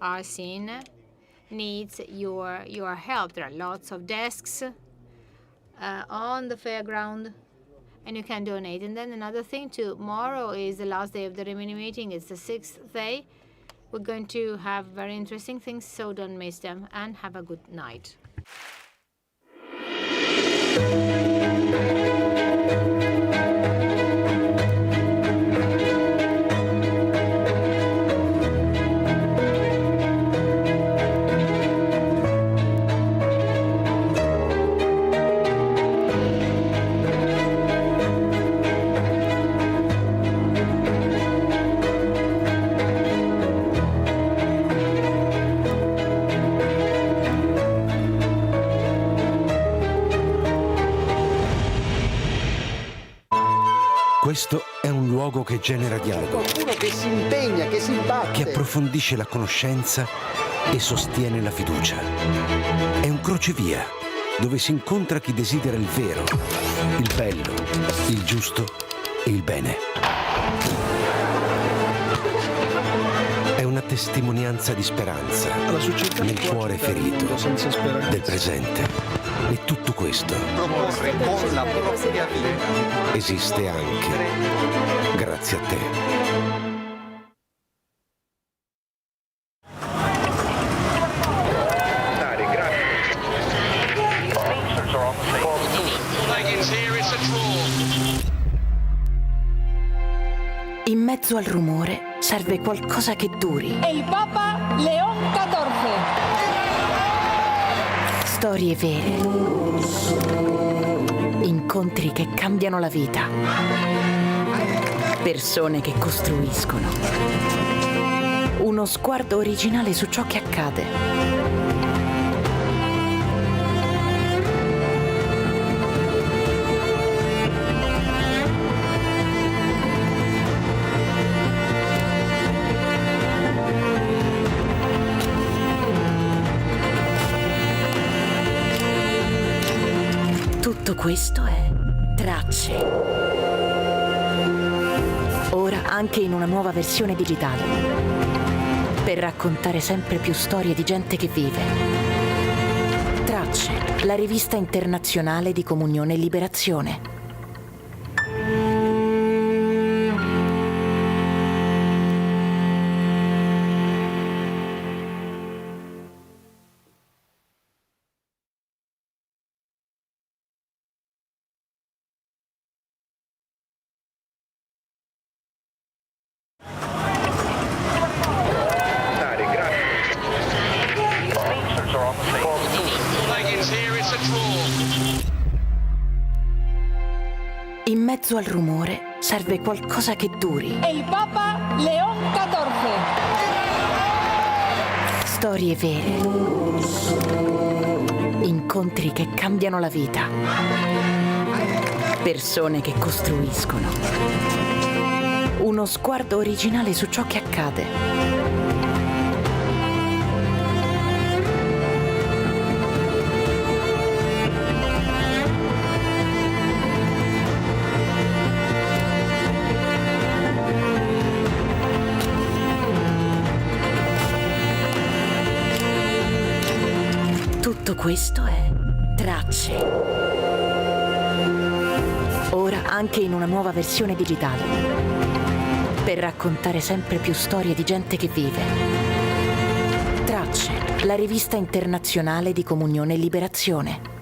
Speaker 5: are seen, needs your help. There are lots of desks on the fairground, and you can donate. And then another thing, tomorrow is the last day of the Rimini meeting. It's the 6th day. We're going to have very interesting things, so don't miss them, and have a good night.
Speaker 3: Questo è un luogo che genera dialogo,
Speaker 4: Qualcuno che si impegna, che si batte.
Speaker 3: che approfondisce la conoscenza e sostiene la fiducia. È un crocevia dove si incontra chi desidera il vero, il bello, il giusto e il bene. testimonianza di speranza
Speaker 9: La società
Speaker 3: nel
Speaker 9: può
Speaker 3: cuore
Speaker 9: accettare un
Speaker 3: ferito
Speaker 9: mondo senza speranza.
Speaker 3: del presente. E tutto questo
Speaker 4: Proporre con la propria vita.
Speaker 3: esiste anche grazie a te.
Speaker 1: In mezzo al rumore serve qualcosa che duri.
Speaker 2: El Papa León XIV.
Speaker 1: Storie vere. Incontri che cambiano la vita. Persone che costruiscono. Uno sguardo originale su ciò che accade. Tutto questo è Tracce. Ora anche in una nuova versione digitale. Per raccontare sempre più storie di gente che vive. Tracce, la rivista internazionale di Comunione e Liberazione. In mezzo al rumore serve qualcosa che duri.
Speaker 2: El Papa León XIV.
Speaker 1: Storie vere. Incontri che cambiano la vita. Persone che costruiscono. Uno sguardo originale su ciò che accade. Tutto questo è Tracce. Ora anche in una nuova versione digitale. Per raccontare sempre più storie di gente che vive. Tracce, la rivista internazionale di Comunione e Liberazione.